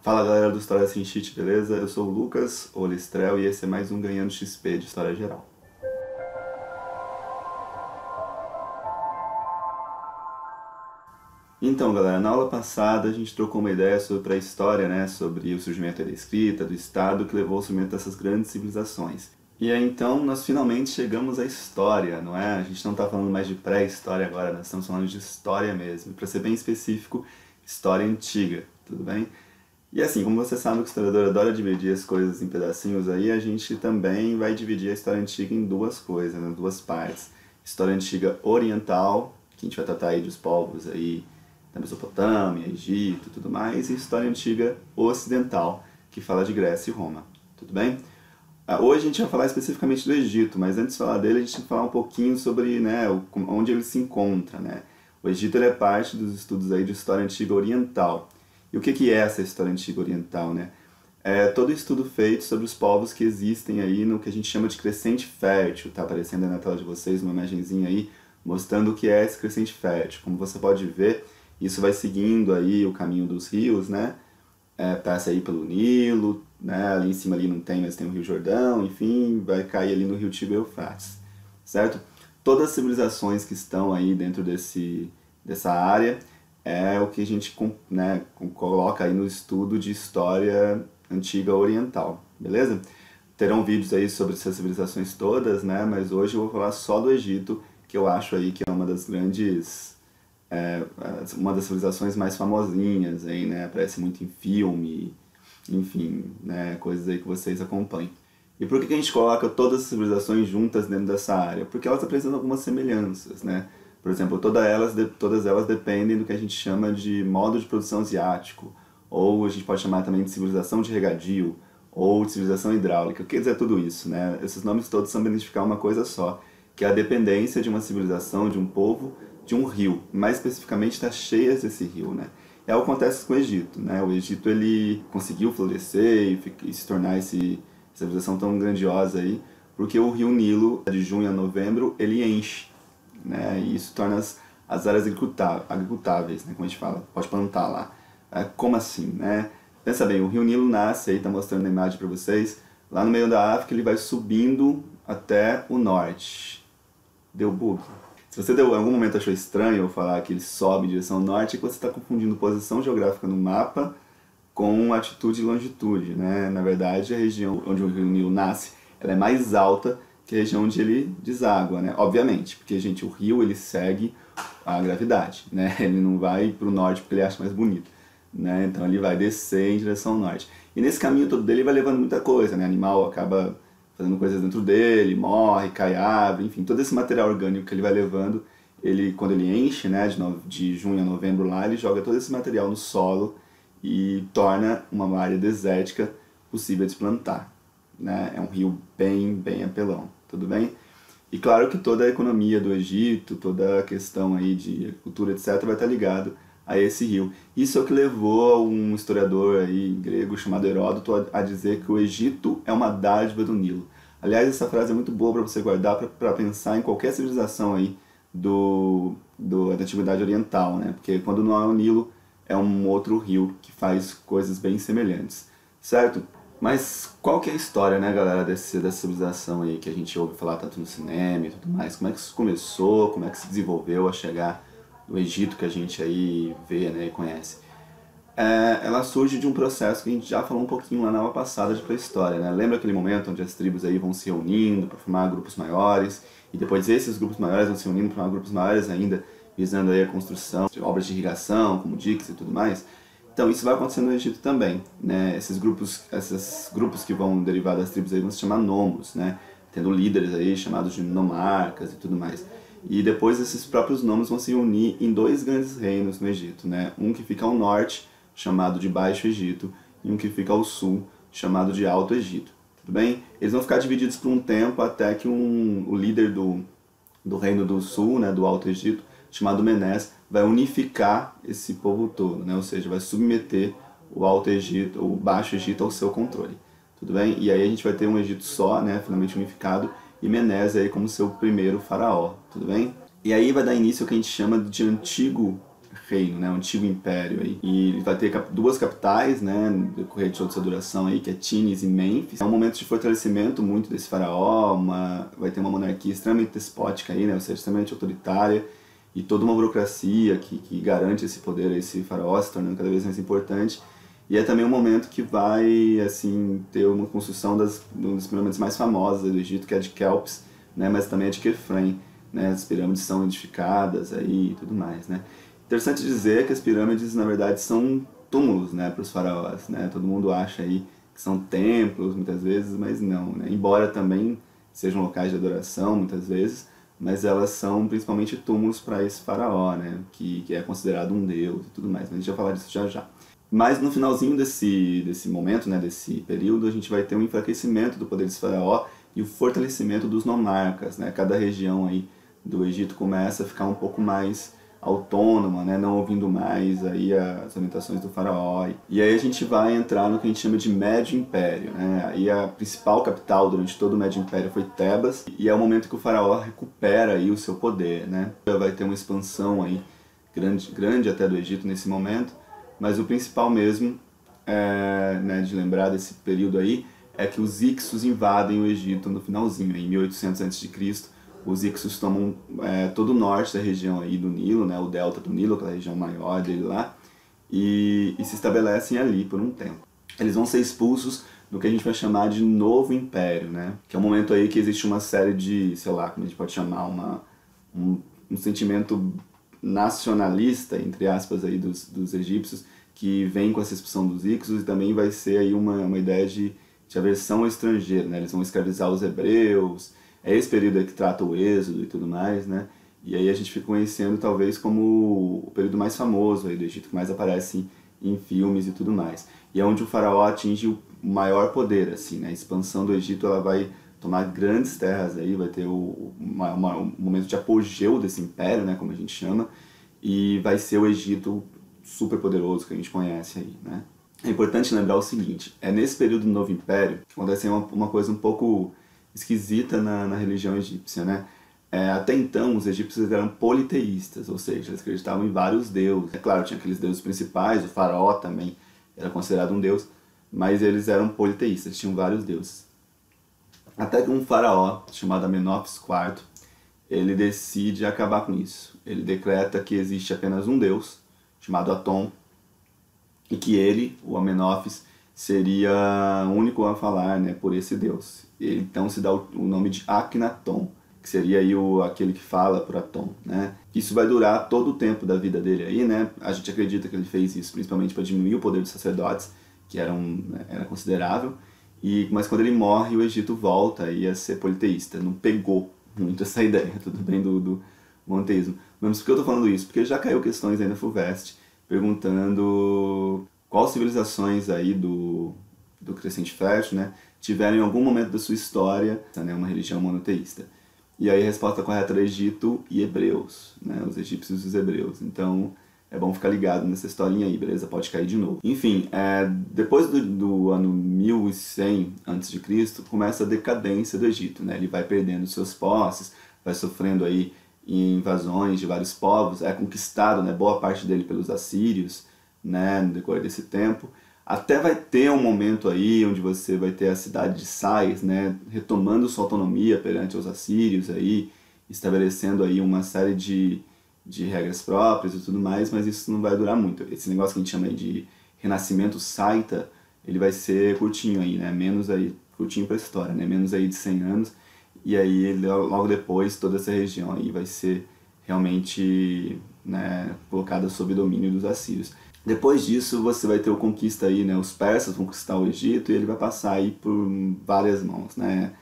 Fala galera do História Sem Cheat, beleza? Eu sou o Lucas Olistrel e esse é mais um Ganhando XP de História Geral. Então galera, na aula passada a gente trocou uma ideia sobre pré-história, né? Sobre o surgimento da escrita, do Estado, que levou ao surgimento dessas grandes civilizações. E aí então nós finalmente chegamos à história, não é? A gente não está falando mais de pré-história agora, nós estamos falando de história mesmo. Para ser bem específico, história antiga, tudo bem? E assim, como você sabe que o historiador adora dividir as coisas em pedacinhos aí, a gente também vai dividir a história antiga em duas coisas, né, duas partes. História antiga oriental, que a gente vai tratar aí dos povos aí da Mesopotâmia, Egito e tudo mais, e história antiga ocidental, que fala de Grécia e Roma, tudo bem? Hoje a gente vai falar especificamente do Egito, mas antes de falar dele a gente tem que falar um pouquinho sobre, né, onde ele se encontra, né? O Egito ele é parte dos estudos aí de história antiga oriental. E o que é essa história antiga oriental, né? É todo estudo feito sobre os povos que existem aí no que a gente chama de crescente fértil. Tá aparecendo aí na tela de vocês uma imagenzinha aí mostrando o que é esse crescente fértil. Como você pode ver, isso vai seguindo aí o caminho dos rios, né? Passa aí pelo Nilo, né? Ali em cima ali não tem, mas tem o Rio Jordão, enfim, vai cair ali no Rio Tigre e Eufrates, certo? Todas as civilizações que estão aí dentro dessa área é o que a gente, né, coloca aí no estudo de história antiga oriental, beleza? Terão vídeos aí sobre essas civilizações todas, né? Mas hoje eu vou falar só do Egito, que eu acho aí que é uma das grandes, uma das civilizações mais famosinhas aí, né? Aparece muito em filme, enfim, né? Coisas aí que vocês acompanham. E por que a gente coloca todas as civilizações juntas dentro dessa área? Porque elas apresentam algumas semelhanças, né? Por exemplo, todas elas dependem do que a gente chama de modo de produção asiático, ou a gente pode chamar também de civilização de regadio, ou de civilização hidráulica. O que quer dizer tudo isso, né? Esses nomes todos são para identificar uma coisa só, que é a dependência de uma civilização, de um povo, de um rio, mais especificamente das cheias desse rio, né? É o que acontece com o Egito, né? O Egito ele conseguiu florescer e se tornar essa civilização tão grandiosa aí, porque o rio Nilo, de junho a novembro, ele enche, né? E isso torna as áreas agricultáveis, né? Como a gente fala, pode plantar lá. Como assim, né? Pensa bem, o rio Nilo nasce, aí está mostrando a imagem para vocês, lá no meio da África ele vai subindo até o norte. Deu bug? Se você em algum momento achou estranho eu falar que ele sobe em direção ao norte, é que você está confundindo posição geográfica no mapa com atitude e longitude, né? Na verdade, a região onde o rio Nilo nasce, ela é mais alta que a região onde ele deságua, né? Obviamente, porque, gente, o rio ele segue a gravidade, né? Ele não vai para o norte porque ele acha mais bonito, né? Então ele vai descer em direção ao norte. E nesse caminho todo dele vai levando muita coisa, né? O animal acaba fazendo coisas dentro dele, morre, cai árvore, enfim, todo esse material orgânico que ele vai levando, quando ele enche, né, de junho a novembro lá, ele joga todo esse material no solo e torna uma área desértica possível de se plantar, né? É um rio bem apelão, tudo bem? E claro que toda a economia do Egito, toda a questão aí de agricultura, etc, vai estar ligado a esse rio. Isso é o que levou um historiador aí grego chamado Heródoto a dizer que o Egito é uma dádiva do Nilo. Aliás, essa frase é muito boa para você guardar para pensar em qualquer civilização aí da Antiguidade Oriental, né? Porque quando não é o Nilo, é um outro rio que faz coisas bem semelhantes, certo? Mas qual que é a história, né, galera, dessa civilização aí que a gente ouve falar tanto no cinema e tudo mais? Como é que isso começou, como é que se desenvolveu a chegar no Egito que a gente aí vê, né, e conhece? Ela surge de um processo que a gente já falou um pouquinho lá na aula passada de pré-história, né? Lembra aquele momento onde as tribos aí vão se reunindo para formar grupos maiores, e depois esses grupos maiores vão se reunindo para formar grupos maiores ainda, visando aí a construção de obras de irrigação, como diques e tudo mais? Então isso vai acontecer no Egito também, né? Esses grupos que vão derivar das tribos aí vão se chamar nomos, né? Tendo líderes aí chamados de nomarcas e tudo mais. E depois esses próprios nomos vão se unir em dois grandes reinos no Egito, né? Um que fica ao norte, chamado de Baixo Egito, e um que fica ao sul, chamado de Alto Egito. Tudo bem? Eles vão ficar divididos por um tempo até que o líder do reino do sul, né, do Alto Egito, chamado Menes, vai unificar esse povo todo, né? Ou seja, vai submeter o Alto Egito, o Baixo Egito ao seu controle. Tudo bem? E aí a gente vai ter um Egito só, né, finalmente unificado, e Menes aí como seu primeiro faraó. Tudo bem? E aí vai dar início ao que a gente chama de Antigo reino, né, o antigo império aí. E ele vai ter duas capitais, né, no decorrer de toda essa duração aí, que é Tínis e Mênfis. É um momento de fortalecimento muito desse faraó, vai ter uma monarquia extremamente despótica aí, né, ou seja, extremamente autoritária, e toda uma burocracia que garante esse poder a esse faraó, se tornando cada vez mais importante. E é também um momento que vai, assim, ter uma construção um dos pirâmides mais famosas do Egito, que é a de Kelps, né, mas também a de Kefren, né, as pirâmides são edificadas aí e tudo mais, né. Interessante dizer que as pirâmides, na verdade, são túmulos, né, para os faraós, né, todo mundo acha aí que são templos, muitas vezes, mas não, né, embora também sejam locais de adoração, muitas vezes, mas elas são principalmente túmulos para esse faraó, né, que é considerado um deus e tudo mais, mas a gente vai falar disso já já. Mas no finalzinho desse momento, né, desse período, a gente vai ter um enfraquecimento do poder desse faraó e o fortalecimento dos nomarcas, né, cada região aí do Egito começa a ficar um pouco mais autônoma, né, não ouvindo mais aí as orientações do faraó. E aí a gente vai entrar no que a gente chama de Médio Império, né? Aí a principal capital durante todo o Médio Império foi Tebas, e é o momento que o faraó recupera aí o seu poder, né? Vai ter uma expansão aí grande até do Egito nesse momento, mas o principal mesmo, né, de lembrar desse período aí, é que os Hicsos invadem o Egito no finalzinho, em 1800 a.C., os Hicsos tomam todo o norte da região aí do Nilo, né, o delta do Nilo, aquela região maior dele lá, e se estabelecem ali por um tempo. Eles vão ser expulsos do que a gente vai chamar de Novo Império, né, que é um momento aí que existe uma série de, sei lá, como a gente pode chamar, um sentimento nacionalista, entre aspas, aí dos egípcios, que vem com essa expulsão dos Hicsos, e também vai ser aí uma ideia de aversão ao estrangeiro, né, eles vão escravizar os hebreus. É esse período aí que trata o êxodo e tudo mais, né? E aí a gente fica conhecendo talvez como o período mais famoso aí do Egito, que mais aparece em filmes e tudo mais. E é onde o faraó atinge o maior poder, assim, né? A expansão do Egito, ela vai tomar grandes terras aí, vai ter um momento de apogeu desse império, né? Como a gente chama, e vai ser o Egito super poderoso que a gente conhece aí, né? É importante lembrar o seguinte, é nesse período do Novo Império que acontece uma coisa um pouco esquisita na religião egípcia, né? Até então, os egípcios eram politeístas, ou seja, eles acreditavam em vários deuses. É claro, tinha aqueles deuses principais, o faraó também era considerado um deus, mas eles eram politeístas, tinham vários deuses. Até que um faraó, chamado Amenófis IV, ele decide acabar com isso. Ele decreta que existe apenas um deus, chamado Atom, e que ele, o Amenófis, seria o único a falar, né, por esse deus. Ele então se dá o nome de Akhenaton, que seria aí aquele que fala por Atom, né? Isso vai durar todo o tempo da vida dele aí, né? A gente acredita que ele fez isso principalmente para diminuir o poder dos sacerdotes, que era considerável, mas quando ele morre, o Egito volta aí a ser politeísta. Não pegou muito essa ideia, tudo bem, do monoteísmo. Mas por que eu estou falando isso? Porque já caiu questões aí na FUVEST perguntando quais civilizações aí do Crescente Fértil, né, tiveram em algum momento da sua história, né, uma religião monoteísta. E aí a resposta correta era Egito e hebreus, né, os egípcios e os hebreus. Então é bom ficar ligado nessa historinha aí, beleza? Pode cair de novo. Enfim, depois do ano 1100 a.C., começa a decadência do Egito, né? Ele vai perdendo seus posses, vai sofrendo aí invasões de vários povos, é conquistado, né, boa parte dele pelos assírios, né, no decorrer desse tempo. Até vai ter um momento aí onde você vai ter a cidade de Sais, né, retomando sua autonomia perante os assírios, aí, estabelecendo aí uma série de regras próprias e tudo mais, mas isso não vai durar muito. Esse negócio que a gente chama aí de renascimento saita, ele vai ser curtinho aí, né, curtinho para a história, né, menos aí de 100 anos, e aí logo depois toda essa região aí vai ser realmente, né, colocada sob domínio dos assírios. Depois disso você vai ter o conquista aí, né, os persas vão conquistar o Egito e ele vai passar aí por várias mãos, né,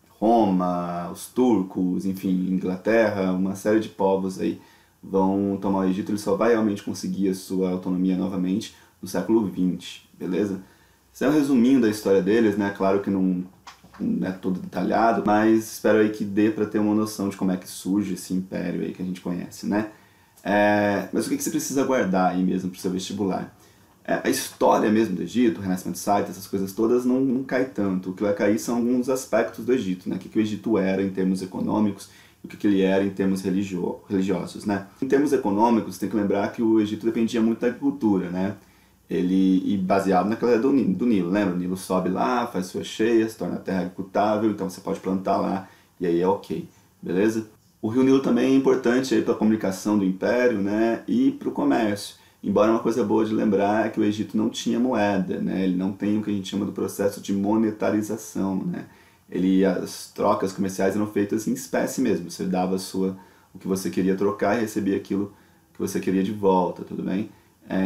Roma, os turcos, enfim, Inglaterra, uma série de povos aí vão tomar o Egito. Ele só vai realmente conseguir a sua autonomia novamente no século XX, beleza? Esse é um resuminho da história deles, né, claro que não é todo detalhado, mas espero aí que dê para ter uma noção de como é que surge esse império aí que a gente conhece, né? Mas o que você precisa guardar aí mesmo para o seu vestibular? A história mesmo do Egito, o Renascimento Saita, essas coisas todas não cai tanto. O que vai cair são alguns aspectos do Egito, né? O que o Egito era em termos econômicos, do que ele era em termos religiosos, né? Em termos econômicos, tem que lembrar que o Egito dependia muito da agricultura, né? E baseado naquela ideia do Nilo, lembra? O Nilo sobe lá, faz suas cheias, torna a terra agricultável, então você pode plantar lá e aí é ok, beleza? O rio Nilo também é importante para a comunicação do império, né? E para o comércio. Embora uma coisa boa de lembrar é que o Egito não tinha moeda, né? Ele não tem o que a gente chama do processo de monetarização, né? As trocas comerciais eram feitas em espécie mesmo. Você dava o que você queria trocar e recebia aquilo que você queria de volta, tudo bem?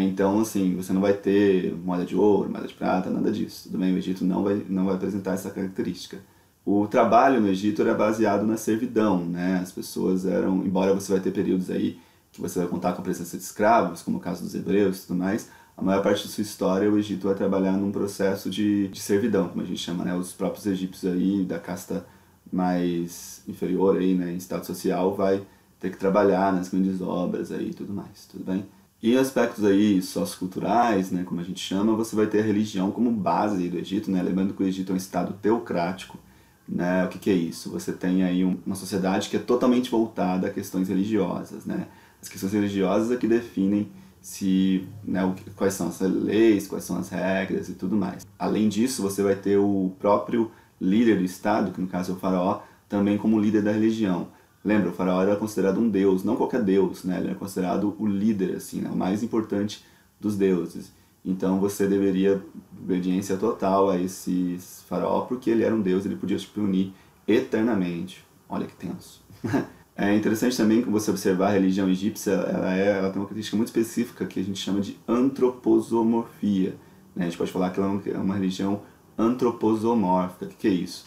Então, assim, você não vai ter moeda de ouro, moeda de prata, nada disso, tudo bem? O Egito não vai apresentar essa característica. O trabalho no Egito era baseado na servidão, né? As pessoas eram, embora você vai ter períodos aí que você vai contar com a presença de escravos, como o caso dos hebreus e tudo mais, a maior parte da sua história o Egito vai trabalhar num processo de servidão, como a gente chama, né? Os próprios egípcios aí da casta mais inferior aí, né, em estado social, vai ter que trabalhar nas grandes obras aí e tudo mais, tudo bem? E aspectos aí socioculturais, né, como a gente chama, você vai ter a religião como base do Egito, né? Lembrando que o Egito é um estado teocrático, né? O que é isso? Você tem aí uma sociedade que é totalmente voltada a questões religiosas, né? As questões religiosas é que definem né, quais são as leis, quais são as regras e tudo mais. Além disso, você vai ter o próprio líder do Estado, que no caso é o faraó, também como líder da religião. Lembra, o faraó era considerado um deus, não qualquer deus, né? Ele era considerado o líder, assim, né? O mais importante dos deuses. Então você deveria obediência total a esse faraó, porque ele era um deus, ele podia te punir eternamente. Olha que tenso. É interessante também que você observar a religião egípcia, ela tem uma característica muito específica que a gente chama de antroposomorfia, né? A gente pode falar que ela é uma religião antroposomórfica. O que é isso?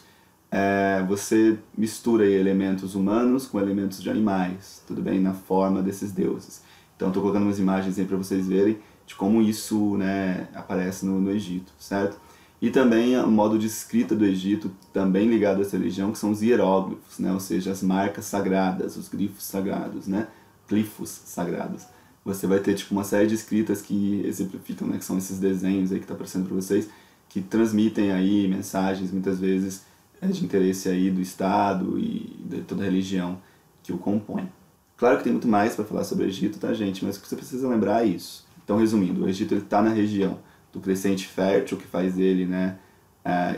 Você mistura aí elementos humanos com elementos de animais, tudo bem? Na forma desses deuses. Então estou colocando umas imagens aí para vocês verem de como isso, né, aparece no Egito, certo? E também o modo de escrita do Egito, também ligado a essa religião, que são os hieróglifos, né? Ou seja, as marcas sagradas, os grifos sagrados, né? Glifos sagrados. Você vai ter tipo uma série de escritas que exemplificam, né, que são esses desenhos aí que está aparecendo para vocês, que transmitem aí mensagens muitas vezes de interesse aí do Estado e de toda a religião que o compõe. Claro que tem muito mais para falar sobre o Egito, tá, gente? Mas o que você precisa lembrar é isso. Então, resumindo, o Egito está na região do Crescente Fértil, que faz ele, né,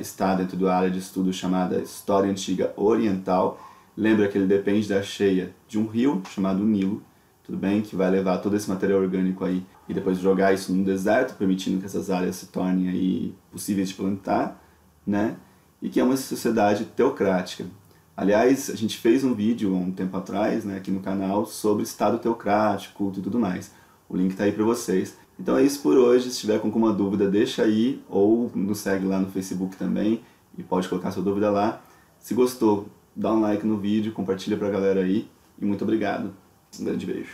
estar dentro da área de estudo chamada História Antiga Oriental. Lembra que ele depende da cheia de um rio chamado Nilo, tudo bem? Que vai levar todo esse material orgânico aí e depois jogar isso no deserto, permitindo que essas áreas se tornem aí possíveis de plantar, né? E que é uma sociedade teocrática. Aliás, a gente fez um vídeo há um tempo atrás, né, aqui no canal, sobre Estado teocrático e tudo mais. O link está aí para vocês. Então é isso por hoje. Se tiver com alguma dúvida, deixa aí, ou nos segue lá no Facebook também, e pode colocar sua dúvida lá. Se gostou, dá um like no vídeo, compartilha pra galera aí, e muito obrigado. Um grande beijo.